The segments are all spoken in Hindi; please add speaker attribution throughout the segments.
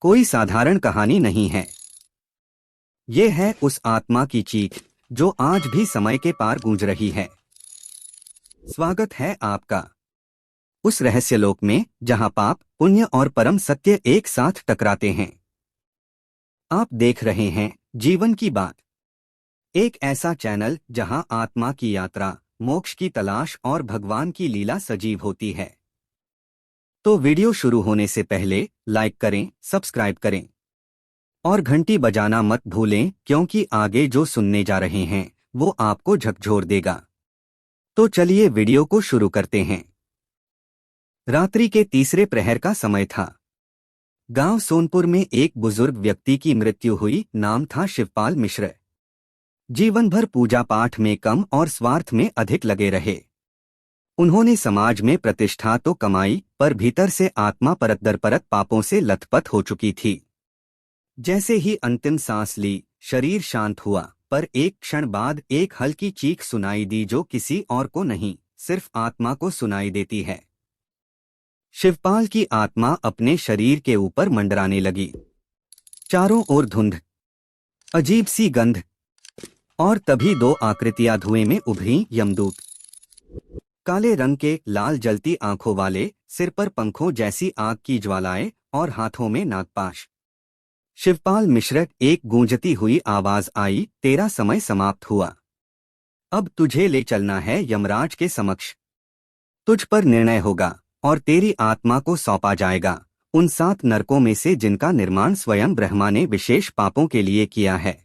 Speaker 1: कोई साधारण कहानी नहीं है। ये है उस आत्मा की चीख जो आज भी समय के पार गूंज रही है। स्वागत है आपका उस रहस्यलोक में जहां पाप, पुण्य और परम सत्य एक साथ टकराते हैं। आप देख रहे हैं जीवन की बात, एक ऐसा चैनल जहां आत्मा की यात्रा, मोक्ष की तलाश और भगवान की लीला सजीव होती है। तो वीडियो शुरू होने से पहले लाइक करें, सब्सक्राइब करें और घंटी बजाना मत भूलें, क्योंकि आगे जो सुनने जा रहे हैं वो आपको झकझोर देगा। तो चलिए वीडियो को शुरू करते हैं। रात्रि के तीसरे प्रहर का समय था। गांव सोनपुर में एक बुजुर्ग व्यक्ति की मृत्यु हुई। नाम था शिवपाल मिश्र। जीवन भर पूजा पाठ में कम और स्वार्थ में अधिक लगे रहे। उन्होंने समाज में प्रतिष्ठा तो कमाई, पर भीतर से आत्मा परत दर परत पापों से लथपथ हो चुकी थी। जैसे ही अंतिम सांस ली, शरीर शांत हुआ, पर एक क्षण बाद एक हल्की चीख सुनाई दी जो किसी और को नहीं, सिर्फ आत्मा को सुनाई देती है। शिवपाल की आत्मा अपने शरीर के ऊपर मंडराने लगी। चारों ओर धुंध, अजीब सी गंध, और तभी दो आकृतियां धुएं में उभरी। यमदूत, काले रंग के, लाल जलती आंखों वाले, सिर पर पंखों जैसी आग की ज्वालाएं और हाथों में नागपाश। शिवपाल मिश्र, एक गूंजती हुई आवाज आई, तेरा समय समाप्त हुआ। अब तुझे ले चलना है यमराज के समक्ष। तुझ पर निर्णय होगा और तेरी आत्मा को सौंपा जाएगा उन 7 नरकों में से जिनका निर्माण स्वयं ब्रह्मा ने विशेष पापों के लिए किया है।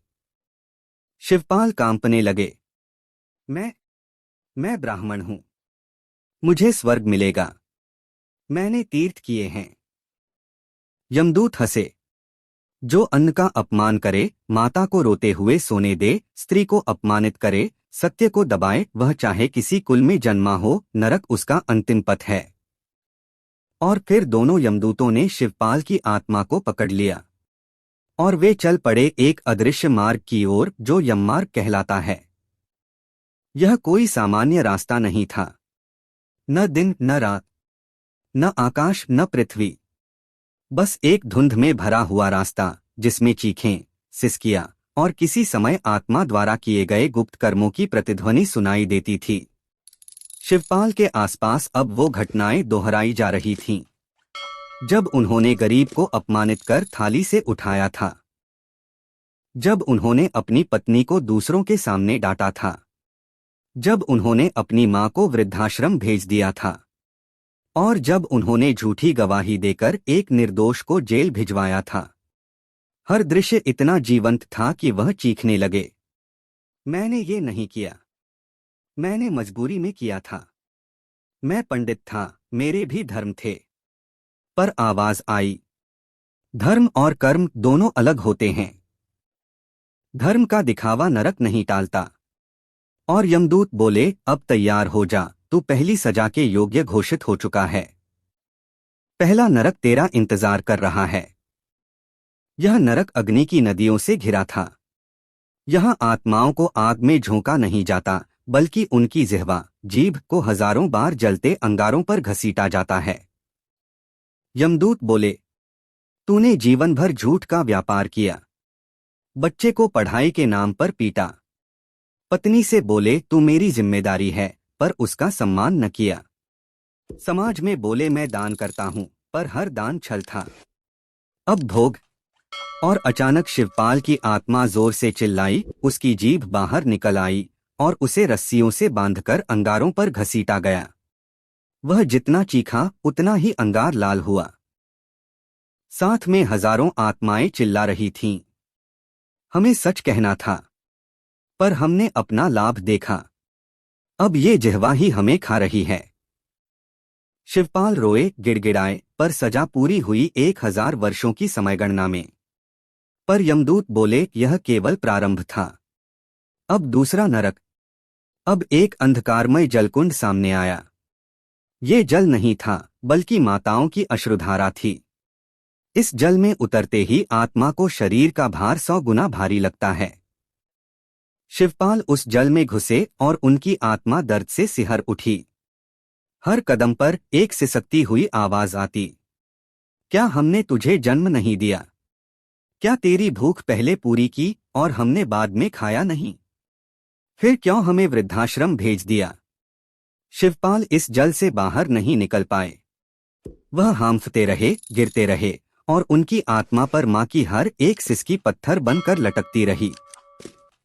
Speaker 1: शिवपाल कांपने लगे। मैं ब्राह्मण हूं, मुझे स्वर्ग मिलेगा, मैंने तीर्थ किए हैं। यमदूत हंसे। जो अन्न का अपमान करे, माता को रोते हुए सोने दे, स्त्री को अपमानित करे, सत्य को दबाए, वह चाहे किसी कुल में जन्मा हो, नरक उसका अंतिम पथ है। और फिर दोनों यमदूतों ने शिवपाल की आत्मा को पकड़ लिया और वे चल पड़े एक अदृश्य मार्ग की ओर जो यममार्ग कहलाता है। यह कोई सामान्य रास्ता नहीं था। न दिन न रात, न आकाश न पृथ्वी, बस एक धुंध में भरा हुआ रास्ता जिसमें चीखें, सिसकियां और किसी समय आत्मा द्वारा किए गए गुप्त कर्मों की प्रतिध्वनि सुनाई देती थी। शिवपाल के आसपास अब वो घटनाएं दोहराई जा रही थीं। जब उन्होंने गरीब को अपमानित कर थाली से उठाया था, जब उन्होंने अपनी पत्नी को दूसरों के सामने डांटा था, जब उन्होंने अपनी मां को वृद्धाश्रम भेज दिया था, और जब उन्होंने झूठी गवाही देकर एक निर्दोष को जेल भिजवाया था। हर दृश्य इतना जीवंत था कि वह चीखने लगे, मैंने ये नहीं किया, मैंने मजबूरी में किया था। मैं पंडित था, मेरे भी धर्म थे। पर आवाज आई, धर्म और कर्म दोनों अलग होते हैं। धर्म का दिखावा नरक नहीं टालता। और यमदूत बोले, अब तैयार हो जा, तू पहली सजा के योग्य घोषित हो चुका है। पहला नरक तेरा इंतजार कर रहा है। यह नरक अग्नि की नदियों से घिरा था। यहाँ आत्माओं को आग में झोंका नहीं जाता, बल्कि उनकी जिह्वा, जीभ को हजारों बार जलते अंगारों पर घसीटा जाता है। यमदूत बोले, तूने जीवन भर झूठ का व्यापार किया, बच्चे को पढ़ाई के नाम पर पीटा, पत्नी से बोले तू मेरी जिम्मेदारी है, पर उसका सम्मान न किया। समाज में बोले मैं दान करता हूं, पर हर दान छल था। अब भोग। और अचानक शिवपाल की आत्मा जोर से चिल्लाई, उसकी जीभ बाहर निकल आई और उसे रस्सियों से बांधकर अंगारों पर घसीटा गया। वह जितना चीखा उतना ही अंगार लाल हुआ। साथ में हजारों आत्माएं चिल्ला रही थीं, हमें सच कहना था, पर हमने अपना लाभ देखा। अब ये जिह्वा ही हमें खा रही है। शिवपाल रोए, गिड़गिड़ाए, पर सजा पूरी हुई 1000 वर्षों की समयगणना में। पर यमदूत बोले, यह केवल प्रारंभ था। अब दूसरा नरक। अब एक अंधकारमय जलकुंड सामने आया। ये जल नहीं था, बल्कि माताओं की अश्रुधारा थी। इस जल में उतरते ही आत्मा को शरीर का भार 100 गुना भारी लगता है। शिवपाल उस जल में घुसे और उनकी आत्मा दर्द से सिहर उठी। हर कदम पर एक सिसकती हुई आवाज आती, क्या हमने तुझे जन्म नहीं दिया? क्या तेरी भूख पहले पूरी की और हमने बाद में खाया नहीं? फिर क्यों हमें वृद्धाश्रम भेज दिया? शिवपाल इस जल से बाहर नहीं निकल पाए। वह हांफते रहे, गिरते रहे और उनकी आत्मा पर माँ की हर एक सिसकी पत्थर बनकर लटकती रही।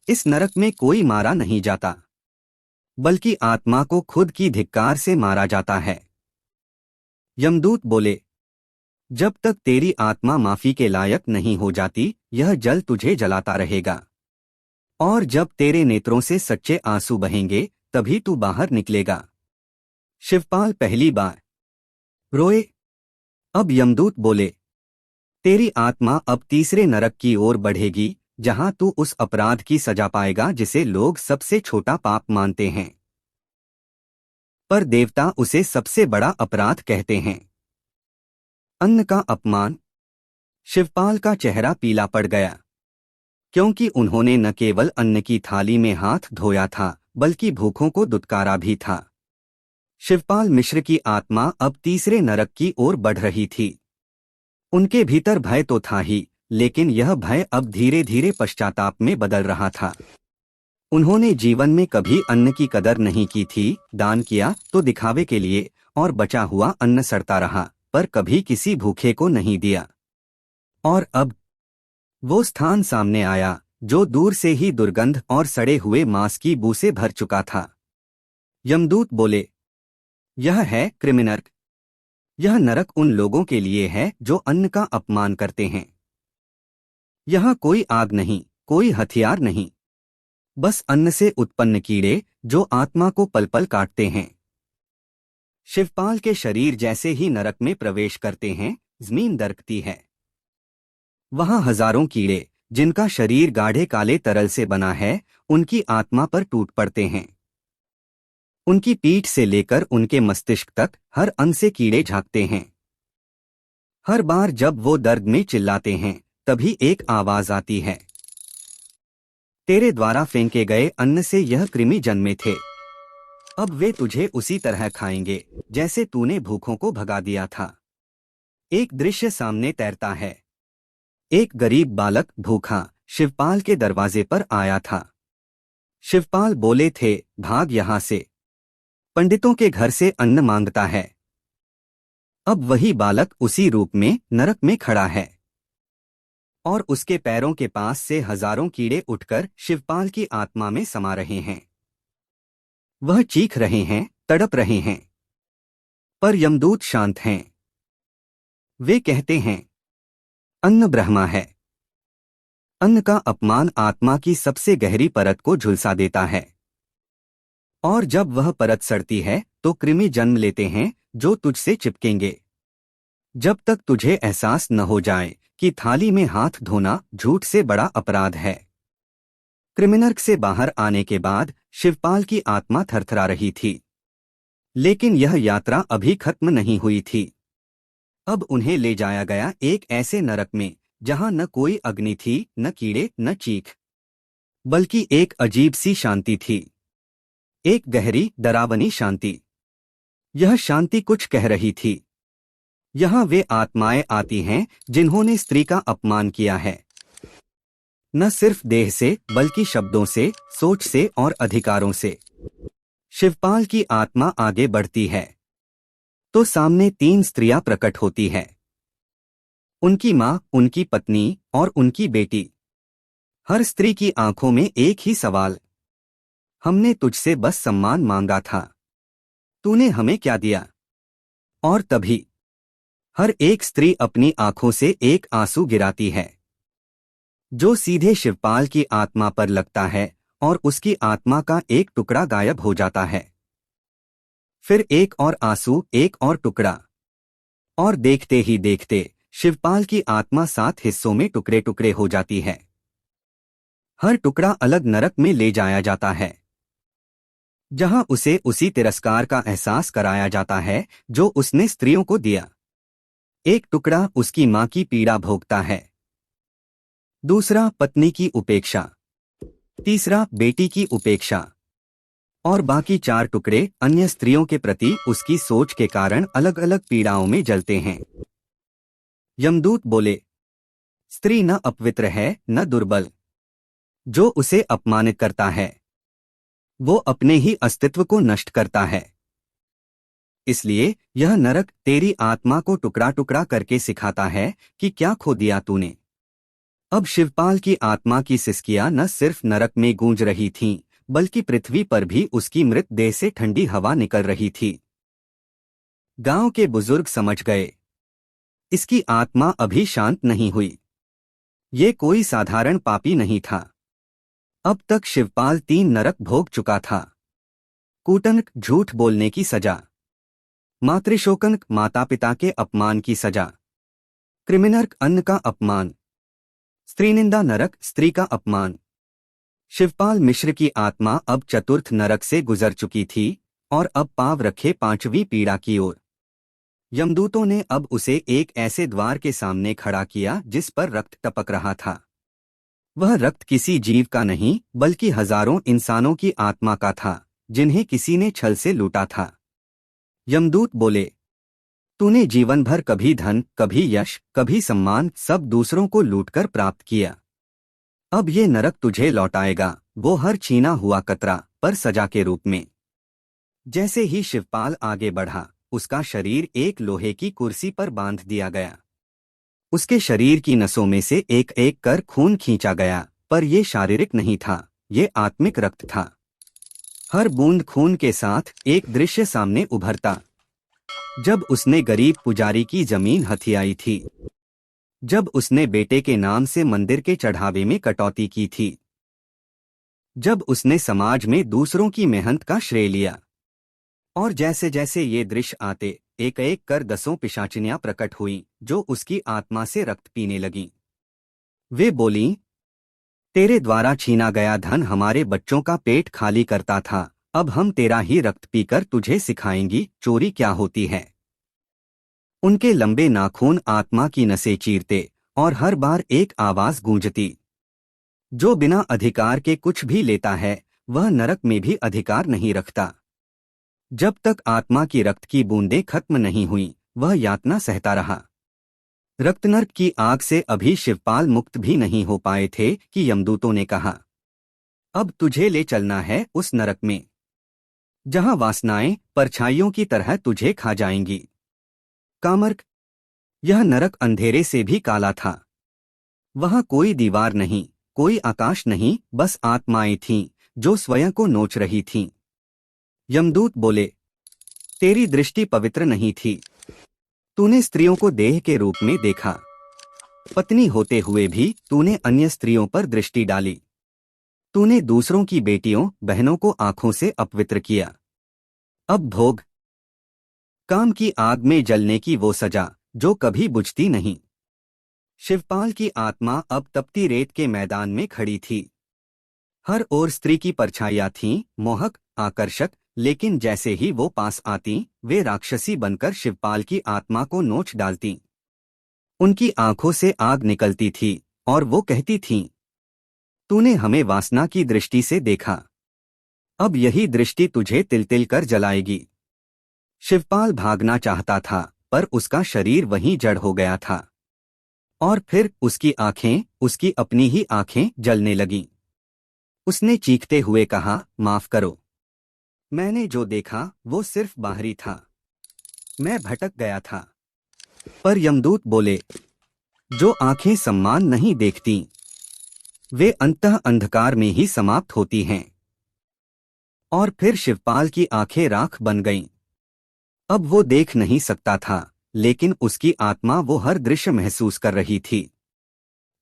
Speaker 1: इस नरक में कोई मारा नहीं जाता, बल्कि आत्मा को खुद की धिक्कार से मारा जाता है। यमदूत बोले, जब तक तेरी आत्मा माफी के लायक नहीं हो जाती, यह जल तुझे जलाता रहेगा। और जब तेरे नेत्रों से सच्चे आंसू बहेंगे, तभी तू बाहर निकलेगा। शिवपाल पहली बार रोए। अब यमदूत बोले, तेरी आत्मा अब तीसरे नरक की ओर बढ़ेगी, जहां तू उस अपराध की सजा पाएगा जिसे लोग सबसे छोटा पाप मानते हैं, पर देवता उसे सबसे बड़ा अपराध कहते हैं। अन्न का अपमान। शिवपाल का चेहरा पीला पड़ गया, क्योंकि उन्होंने न केवल अन्न की थाली में हाथ धोया था, बल्कि भूखों को दुत्कारा भी था। शिवपाल मिश्र की आत्मा अब तीसरे नरक की ओर बढ़ रही थी। उनके भीतर भय तो था ही, लेकिन यह भय अब धीरे धीरे पश्चाताप में बदल रहा था। उन्होंने जीवन में कभी अन्न की कदर नहीं की थी, दान किया तो दिखावे के लिए, और बचा हुआ अन्न सड़ता रहा, पर कभी किसी भूखे को नहीं दिया। और अब वो स्थान सामने आया, जो दूर से ही दुर्गंध और सड़े हुए मांस की बू से भर चुका था। यमदूत बोले, यह है कृमिनरक। यह नरक उन लोगों के लिए है जो अन्न का अपमान करते हैं। यहाँ कोई आग नहीं, कोई हथियार नहीं, बस अन्न से उत्पन्न कीड़े जो आत्मा को पल पल काटते हैं। शिवपाल के शरीर जैसे ही नरक में प्रवेश करते हैं, जमीन दरकती है। वहां हजारों कीड़े, जिनका शरीर गाढ़े काले तरल से बना है, उनकी आत्मा पर टूट पड़ते हैं। उनकी पीठ से लेकर उनके मस्तिष्क तक हर अंग से कीड़े झांकते हैं। हर बार जब वो दर्द में चिल्लाते हैं, तभी एक आवाज आती है, तेरे द्वारा फेंके गए अन्न से यह कृमि जन्मे थे। अब वे तुझे उसी तरह खाएंगे जैसे तूने भूखों को भगा दिया था। एक दृश्य सामने तैरता है। एक गरीब बालक भूखा शिवपाल के दरवाजे पर आया था। शिवपाल बोले थे, भाग यहां से, पंडितों के घर से अन्न मांगता है। अब वही बालक उसी रूप में नरक में खड़ा है, और उसके पैरों के पास से हजारों कीड़े उठकर शिवपाल की आत्मा में समा रहे हैं। वह चीख रहे हैं, तड़प रहे हैं, पर यमदूत शांत हैं। वे कहते हैं, अन्न ब्रह्मा है। अन्न का अपमान आत्मा की सबसे गहरी परत को झुलसा देता है, और जब वह परत सड़ती है तो कृमि जन्म लेते हैं जो तुझसे चिपकेंगे। जब तक तुझे एहसास न हो जाए कि थाली में हाथ धोना झूठ से बड़ा अपराध है। कृमिनर्क से बाहर आने के बाद शिवपाल की आत्मा थरथरा रही थी, लेकिन यह यात्रा अभी खत्म नहीं हुई थी। अब उन्हें ले जाया गया एक ऐसे नरक में जहां न कोई अग्नि थी, न कीड़े, न चीख, बल्कि एक अजीब सी शांति थी। एक गहरी, डरावनी शांति। यह शांति कुछ कह रही थी, यहाँ वे आत्माएं आती हैं जिन्होंने स्त्री का अपमान किया है, न सिर्फ देह से बल्कि शब्दों से, सोच से और अधिकारों से। शिवपाल की आत्मा आगे बढ़ती है तो सामने 3 स्त्रियां प्रकट होती है। उनकी माँ, उनकी पत्नी और उनकी बेटी। हर स्त्री की आंखों में एक ही सवाल, हमने तुझसे बस सम्मान मांगा था, तूने हमें क्या दिया? और तभी हर एक स्त्री अपनी आंखों से एक आंसू गिराती है, जो सीधे शिवपाल की आत्मा पर लगता है, और उसकी आत्मा का एक टुकड़ा गायब हो जाता है। फिर एक और आंसू, एक और टुकड़ा, और देखते ही देखते शिवपाल की आत्मा 7 हिस्सों में टुकड़े टुकड़े हो जाती है। हर टुकड़ा अलग नरक में ले जाया जाता है, जहां उसे उसी तिरस्कार का एहसास कराया जाता है जो उसने स्त्रियों को दिया। एक टुकड़ा उसकी मां की पीड़ा भोगता है, दूसरा पत्नी की उपेक्षा, तीसरा बेटी की उपेक्षा, और बाकी 4 टुकड़े अन्य स्त्रियों के प्रति उसकी सोच के कारण अलग अलग पीड़ाओं में जलते हैं। यमदूत बोले, स्त्री न अपवित्र है न दुर्बल। जो उसे अपमानित करता है वो अपने ही अस्तित्व को नष्ट करता है। इसलिए यह नरक तेरी आत्मा को टुकड़ा टुकड़ा करके सिखाता है कि क्या खो दिया तूने। अब शिवपाल की आत्मा की सिसकियां न सिर्फ नरक में गूंज रही थीं, बल्कि पृथ्वी पर भी उसकी मृत देह से ठंडी हवा निकल रही थी। गांव के बुजुर्ग समझ गए, इसकी आत्मा अभी शांत नहीं हुई। ये कोई साधारण पापी नहीं था। अब तक शिवपाल 3 नरक भोग चुका था। कूटनक झूठ बोलने की सजा, मातृशोकनक माता पिता के अपमान की सजा, कृमिनर्क अन्न का अपमान, स्त्रीनिंदा नरक स्त्री का अपमान। शिवपाल मिश्र की आत्मा अब चतुर्थ नरक से गुजर चुकी थी और अब पांव रखे 5वीं पीड़ा की ओर। यमदूतों ने अब उसे एक ऐसे द्वार के सामने खड़ा किया जिस पर रक्त टपक रहा था। वह रक्त किसी जीव का नहीं बल्कि हजारों इंसानों की आत्मा का था, जिन्हें किसी ने छल से लूटा था। यमदूत बोले, तूने जीवन भर कभी धन, कभी यश, कभी सम्मान, सब दूसरों को लूटकर प्राप्त किया। अब ये नरक तुझे लौटाएगा, वो हर छीना हुआ कतरा, पर सजा के रूप में। जैसे ही शिवपाल आगे बढ़ा, उसका शरीर एक लोहे की कुर्सी पर बांध दिया गया। उसके शरीर की नसों में से एक एक कर खून खींचा गया, पर यह शारीरिक नहीं था, ये आत्मिक रक्त था। हर बूंद खून के साथ एक दृश्य सामने उभरता। जब उसने गरीब पुजारी की जमीन हथियाई थी, जब उसने बेटे के नाम से मंदिर के चढ़ावे में कटौती की थी, जब उसने समाज में दूसरों की मेहनत का श्रेय लिया। और जैसे जैसे ये दृश्य आते, एक एक कर 10 पिशाचिनियां प्रकट हुईं, जो उसकी आत्मा से रक्त पीने लगीं। वे बोलीं, तेरे द्वारा छीना गया धन हमारे बच्चों का पेट खाली करता था, अब हम तेरा ही रक्त पीकर तुझे सिखाएंगी चोरी क्या होती है। उनके लंबे नाखून आत्मा की नसें चीरते और हर बार एक आवाज गूंजती, जो बिना अधिकार के कुछ भी लेता है वह नरक में भी अधिकार नहीं रखता। जब तक आत्मा की रक्त की बूंदें खत्म नहीं हुई, वह यातना सहता रहा। रक्तनरक की आग से अभी शिवपाल मुक्त भी नहीं हो पाए थे कि यमदूतों ने कहा, अब तुझे ले चलना है उस नरक में, जहां वासनाएं परछाइयों की तरह तुझे खा जाएंगी। कामर्क, यह नरक अंधेरे से भी काला था। वहां कोई दीवार नहीं, कोई आकाश नहीं, बस आत्माएं थीं जो स्वयं को नोच रही थीं। यमदूत बोले, तेरी दृष्टि पवित्र नहीं थी। तूने स्त्रियों को देह के रूप में देखा। पत्नी होते हुए भी तूने अन्य स्त्रियों पर दृष्टि डाली। तूने दूसरों की बेटियों, बहनों को आंखों से अपवित्र किया। अब भोग काम की आग में जलने की वो सजा जो कभी बुझती नहीं। शिवपाल की आत्मा अब तपती रेत के मैदान में खड़ी थी। हर ओर स्त्री की परछाइयां थीं, मोहक, आकर्षक, लेकिन जैसे ही वो पास आती, वे राक्षसी बनकर शिवपाल की आत्मा को नोच डालती। उनकी आंखों से आग निकलती थी और वो कहती थीं, तूने हमें वासना की दृष्टि से देखा, अब यही दृष्टि तुझे तिल तिल कर जलाएगी। शिवपाल भागना चाहता था, पर उसका शरीर वहीं जड़ हो गया था। और फिर उसकी आंखें, उसकी अपनी ही आंखें जलने लगीं। उसने चीखते हुए कहा, माफ करो, मैंने जो देखा वो सिर्फ बाहरी था, मैं भटक गया था। पर यमदूत बोले, जो आंखें सम्मान नहीं देखती, वे अंतः अंधकार में ही समाप्त होती हैं। और फिर शिवपाल की आंखें राख बन गईं। अब वो देख नहीं सकता था, लेकिन उसकी आत्मा वो हर दृश्य महसूस कर रही थी।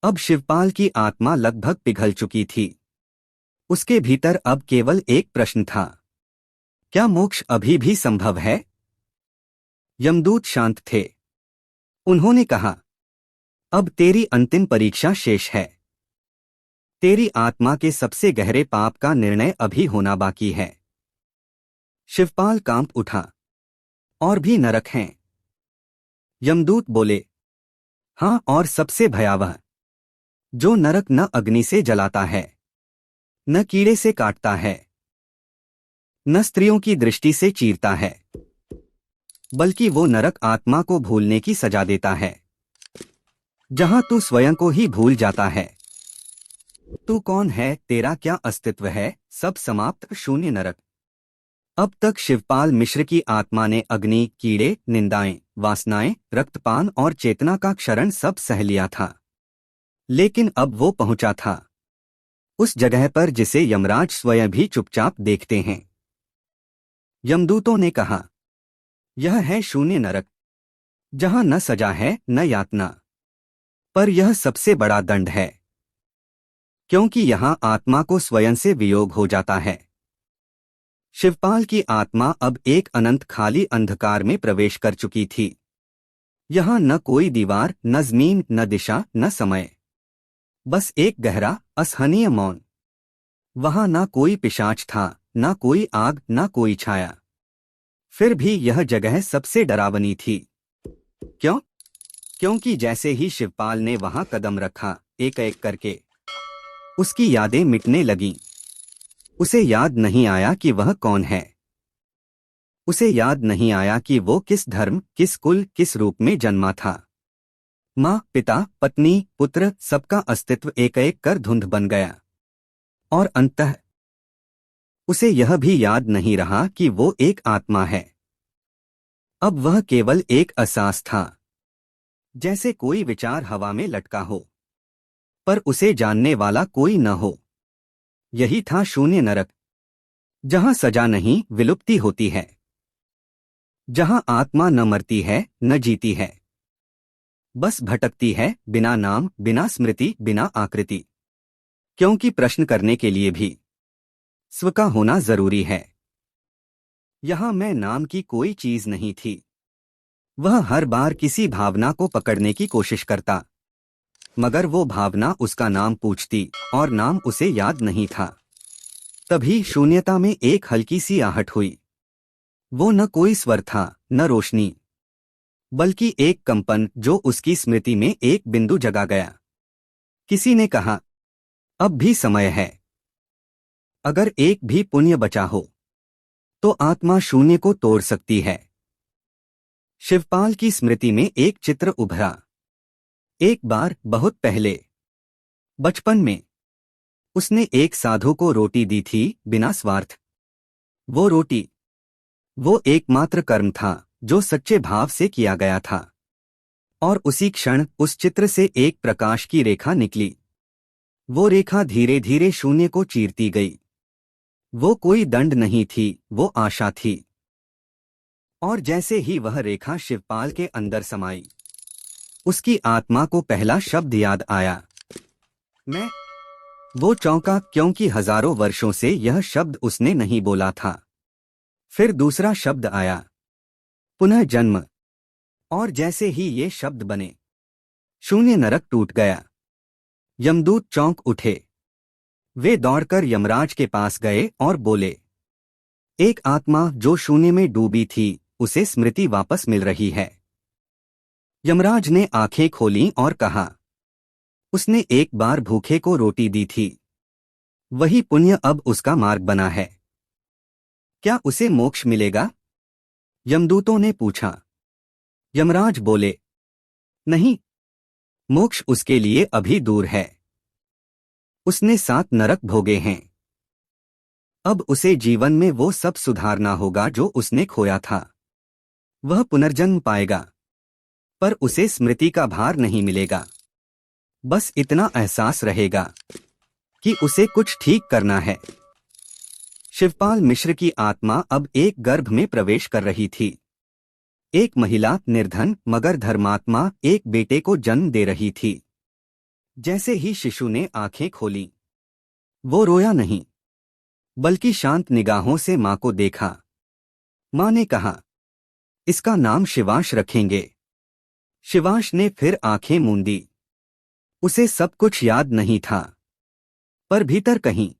Speaker 1: अब शिवपाल की आत्मा लगभग पिघल चुकी थी। उसके भीतर अब केवल एक प्रश्न था, क्या मोक्ष अभी भी संभव है? यमदूत शांत थे। उन्होंने कहा, अब तेरी अंतिम परीक्षा शेष है। तेरी आत्मा के सबसे गहरे पाप का निर्णय अभी होना बाकी है। शिवपाल कांप उठा, और भी नरक हैं? यमदूत बोले, हाँ, और सबसे भयावह, जो नरक न अग्नि से जलाता है, न कीड़े से काटता है, न स्त्रियों की दृष्टि से चीरता है, बल्कि वो नरक आत्मा को भूलने की सजा देता है। जहां तू स्वयं को ही भूल जाता है। तू कौन है, तेरा क्या अस्तित्व है, सब समाप्त, शून्य नरक। अब तक शिवपाल मिश्र की आत्मा ने अग्नि, कीड़े, निंदाएं, वासनाएं, रक्तपान और चेतना का क्षरण सब सह लिया था। लेकिन अब वो पहुंचा था उस जगह पर जिसे यमराज स्वयं भी चुपचाप देखते हैं। यमदूतों ने कहा, यह है शून्य नरक, जहां न सजा है न यातना, पर यह सबसे बड़ा दंड है, क्योंकि यहां आत्मा को स्वयं से वियोग हो जाता है। शिवपाल की आत्मा अब एक अनंत खाली अंधकार में प्रवेश कर चुकी थी। यहां न कोई दीवार, न जमीन, न दिशा, न समय, बस एक गहरा असहनीय मौन। वहां न कोई पिशाच था, न कोई आग, न कोई छाया। फिर भी यह जगह सबसे डरावनी थी। क्यों? क्योंकि जैसे ही शिवपाल ने वहां कदम रखा, एक एक करके उसकी यादें मिटने लगीं। उसे याद नहीं आया कि वह कौन है। उसे याद नहीं आया कि वो किस धर्म, किस कुल, किस रूप में जन्मा था। माँ, पिता, पत्नी, पुत्र, सबका अस्तित्व एक एक कर धुंध बन गया। और अंततः उसे यह भी याद नहीं रहा कि वो एक आत्मा है। अब वह केवल एक एहसास था, जैसे कोई विचार हवा में लटका हो, पर उसे जानने वाला कोई न हो। यही था शून्य नरक, जहां सजा नहीं, विलुप्ति होती है, जहां आत्मा न मरती है न जीती है, बस भटकती है, बिना नाम, बिना स्मृति, बिना आकृति। क्योंकि प्रश्न करने के लिए भी स्व का होना जरूरी है। यहां मैं नाम की कोई चीज नहीं थी। वह हर बार किसी भावना को पकड़ने की कोशिश करता, मगर वो भावना उसका नाम पूछती और नाम उसे याद नहीं था। तभी शून्यता में एक हल्की सी आहट हुई। वो न कोई स्वर था, न रोशनी, बल्कि एक कंपन जो उसकी स्मृति में एक बिंदु जगा गया। किसी ने कहा, अब भी समय है। अगर एक भी पुण्य बचा हो तो आत्मा शून्य को तोड़ सकती है। शिवपाल की स्मृति में एक चित्र उभरा। एक बार बहुत पहले, बचपन में, उसने एक साधु को रोटी दी थी, बिना स्वार्थ। वो रोटी, वो एकमात्र कर्म था जो सच्चे भाव से किया गया था। और उसी क्षण उस चित्र से एक प्रकाश की रेखा निकली। वो रेखा धीरे धीरे शून्य को चीरती गई। वो कोई दंड नहीं थी, वो आशा थी। और जैसे ही वह रेखा शिवपाल के अंदर समाई, उसकी आत्मा को पहला शब्द याद आया, मैं। वो चौंका, क्योंकि हजारों वर्षों से यह शब्द उसने नहीं बोला था। फिर दूसरा शब्द आया, पुनः जन्म। और जैसे ही ये शब्द बने, शून्य नरक टूट गया। यमदूत चौंक उठे। वे दौड़कर यमराज के पास गए और बोले, एक आत्मा जो शून्य में डूबी थी, उसे स्मृति वापस मिल रही है। यमराज ने आंखें खोलीं और कहा, उसने एक बार भूखे को रोटी दी थी, वही पुण्य अब उसका मार्ग बना है। क्या उसे मोक्ष मिलेगा? यमदूतों ने पूछा। यमराज बोले, नहीं, मोक्ष उसके लिए अभी दूर है। उसने 7 नरक भोगे हैं। अब उसे जीवन में वो सब सुधारना होगा जो उसने खोया था। वह पुनर्जन्म पाएगा, पर उसे स्मृति का भार नहीं मिलेगा। बस इतना एहसास रहेगा कि उसे कुछ ठीक करना है। शिवपाल मिश्र की आत्मा अब एक गर्भ में प्रवेश कर रही थी। एक महिला, निर्धन मगर धर्मात्मा, एक बेटे को जन्म दे रही थी। जैसे ही शिशु ने आंखें खोली, वो रोया नहीं, बल्कि शांत निगाहों से मां को देखा। मां ने कहा, इसका नाम शिवांश रखेंगे। शिवांश ने फिर आंखें मूंदी। उसे सब कुछ याद नहीं था, पर भीतर कहीं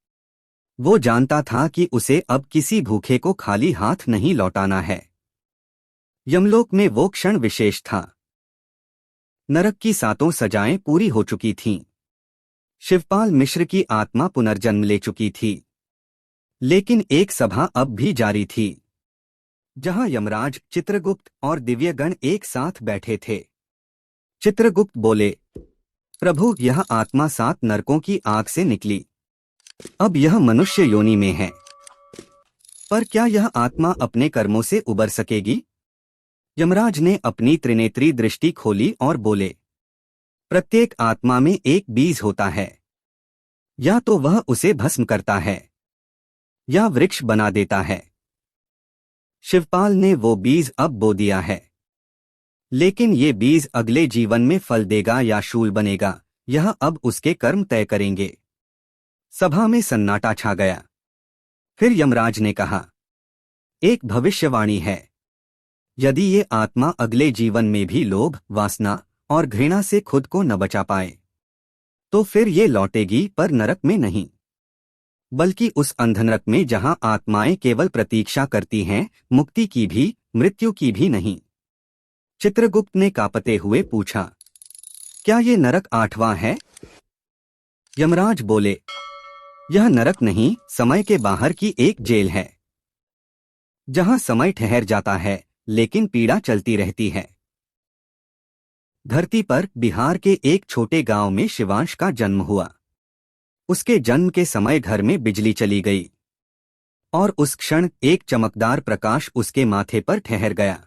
Speaker 1: वो जानता था कि उसे अब किसी भूखे को खाली हाथ नहीं लौटाना है। यमलोक में वो क्षण विशेष था। नरक की 7 सजाएं पूरी हो चुकी थीं। शिवपाल मिश्र की आत्मा पुनर्जन्म ले चुकी थी। लेकिन एक सभा अब भी जारी थी, जहां यमराज, चित्रगुप्त और दिव्यगण एक साथ बैठे थे। चित्रगुप्त बोले, प्रभु, यह आत्मा 7 नरकों की आग से निकली। अब यह मनुष्य योनि में है। पर क्या यह आत्मा अपने कर्मों से उबर सकेगी? यमराज ने अपनी त्रिनेत्री दृष्टि खोली और बोले, प्रत्येक आत्मा में एक बीज होता है। या तो वह उसे भस्म करता है या वृक्ष बना देता है। शिवपाल ने वो बीज अब बो दिया है, लेकिन ये बीज अगले जीवन में फल देगा या शूल बनेगा, यह अब उसके कर्म तय करेंगे। सभा में सन्नाटा छा गया। फिर यमराज ने कहा, एक भविष्यवाणी है। यदि ये आत्मा अगले जीवन में भी लोभ, वासना और घृणा से खुद को न बचा पाए, तो फिर ये लौटेगी, पर नरक में नहीं, बल्कि उस अंधनरक में जहां आत्माएं केवल प्रतीक्षा करती हैं, मुक्ति की भी, मृत्यु की भी नहीं। चित्रगुप्त ने कांपते हुए पूछा, क्या ये नरक 8वां है? यमराज बोले, यह नरक नहीं, समय के बाहर की एक जेल है, जहां समय ठहर जाता है लेकिन पीड़ा चलती रहती है। धरती पर बिहार के एक छोटे गांव में शिवांश का जन्म हुआ। उसके जन्म के समय घर में बिजली चली गई और उस क्षण एक चमकदार प्रकाश उसके माथे पर ठहर गया।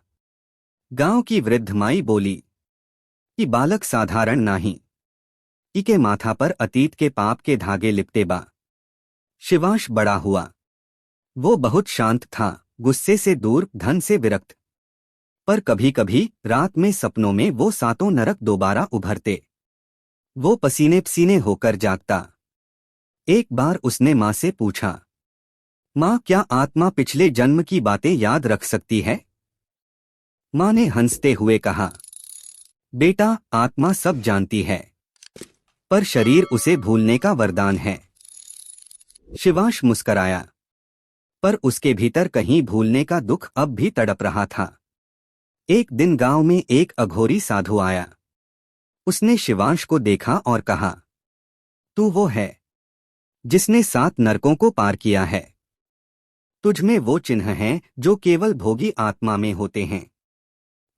Speaker 1: गांव की वृद्ध माई बोली कि बालक साधारण नाही, इके माथा पर अतीत के पाप के धागे लिपटे बा। शिवांश बड़ा हुआ। वो बहुत शांत था, गुस्से से दूर, धन से विरक्त। पर कभी कभी रात में सपनों में वो 7 नरक दोबारा उभरते। वो पसीने पसीने होकर जागता। एक बार उसने माँ से पूछा, माँ, क्या आत्मा पिछले जन्म की बातें याद रख सकती है? माँ ने हंसते हुए कहा, बेटा, आत्मा सब जानती है, पर शरीर उसे भूलने का वरदान है। शिवांश मुस्कराया, पर उसके भीतर कहीं भूलने का दुख अब भी तड़प रहा था। एक दिन गांव में एक अघोरी साधु आया। उसने शिवांश को देखा और कहा, तू वो है जिसने 7 नरकों को पार किया है। तुझ में वो चिन्ह हैं जो केवल भोगी आत्मा में होते हैं,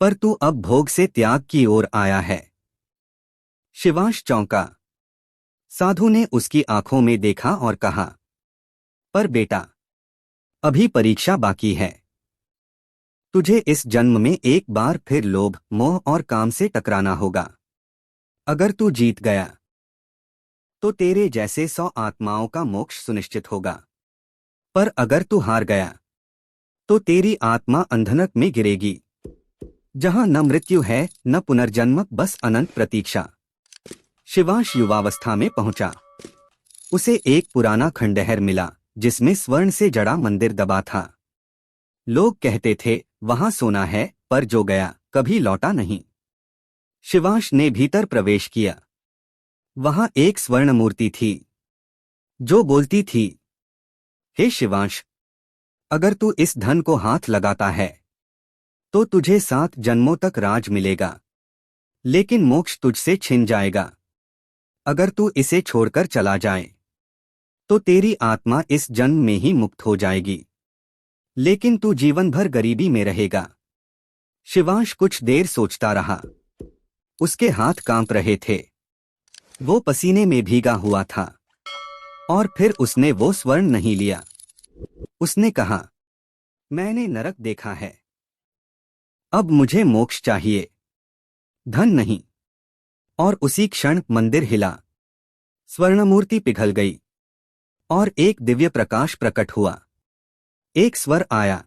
Speaker 1: पर तू अब भोग से त्याग की ओर आया है। शिवांश चौंका। साधु ने उसकी आंखों में देखा और कहा, पर बेटा, अभी परीक्षा बाकी है। तुझे इस जन्म में एक बार फिर लोभ, मोह और काम से टकराना होगा। अगर तू जीत गया तो तेरे जैसे 100 आत्माओं का मोक्ष सुनिश्चित होगा, पर अगर तू हार गया तो तेरी आत्मा अंधनरक में गिरेगी, जहां न मृत्यु है न पुनर्जन्म, बस अनंत प्रतीक्षा। शिवांश युवावस्था में पहुंचा। उसे एक पुराना खंडहर मिला जिसमें स्वर्ण से जड़ा मंदिर दबा था। लोग कहते थे वहां सोना है, पर जो गया कभी लौटा नहीं। शिवांश ने भीतर प्रवेश किया। वहां एक स्वर्ण मूर्ति थी जो बोलती थी, हे शिवांश, अगर तू इस धन को हाथ लगाता है तो तुझे 7 जन्मों तक राज मिलेगा, लेकिन मोक्ष तुझसे छिन जाएगा। अगर तू इसे छोड़कर चला जाए तो तेरी आत्मा इस जन्म में ही मुक्त हो जाएगी, लेकिन तू जीवन भर गरीबी में रहेगा। शिवांश कुछ देर सोचता रहा। उसके हाथ कांप रहे थे, वो पसीने में भीगा हुआ था, और फिर उसने वो स्वर्ण नहीं लिया। उसने कहा, मैंने नरक देखा है, अब मुझे मोक्ष चाहिए, धन नहीं। और उसी क्षण मंदिर हिला, स्वर्णमूर्ति पिघल गई और एक दिव्य प्रकाश प्रकट हुआ। एक स्वर आया,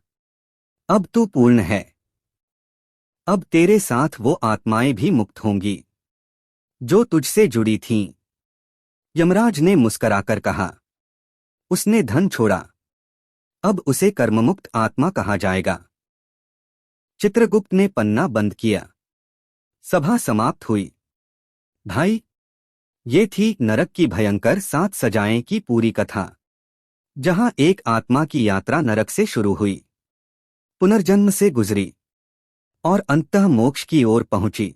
Speaker 1: अब तू पूर्ण है। अब तेरे साथ वो आत्माएं भी मुक्त होंगी जो तुझसे जुड़ी थीं। यमराज ने मुस्कराकर कहा, उसने धन छोड़ा, अब उसे कर्ममुक्त आत्मा कहा जाएगा। चित्रगुप्त ने पन्ना बंद किया। सभा समाप्त हुई। भाई, ये थी नरक की भयंकर 7 सजाएं की पूरी कथा, जहां एक आत्मा की यात्रा नरक से शुरू हुई, पुनर्जन्म से गुजरी और अंततः मोक्ष की ओर पहुंची।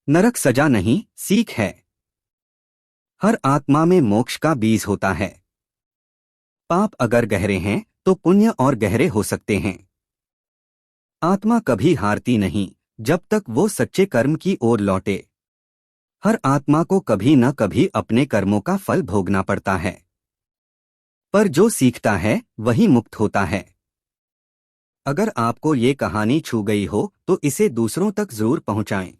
Speaker 1: नरक सजा नहीं, सीख है। हर आत्मा में मोक्ष का बीज होता है। पाप अगर गहरे हैं तो पुण्य और गहरे हो सकते हैं। आत्मा कभी हारती नहीं, जब तक वो सच्चे कर्म की ओर लौटे। हर आत्मा को कभी न कभी अपने कर्मों का फल भोगना पड़ता है, पर जो सीखता है वही मुक्त होता है। अगर आपको ये कहानी छू गई हो तो इसे दूसरों तक जरूर पहुंचाएं।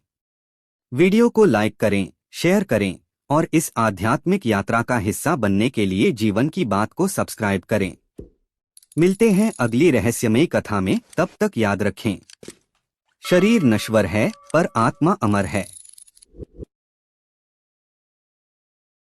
Speaker 1: वीडियो को लाइक करें, शेयर करें और इस आध्यात्मिक यात्रा का हिस्सा बनने के लिए जीवन की बात को सब्सक्राइब करें। मिलते हैं अगली रहस्यमयी कथा में, तब तक याद रखें, शरीर नश्वर है पर आत्मा अमर है।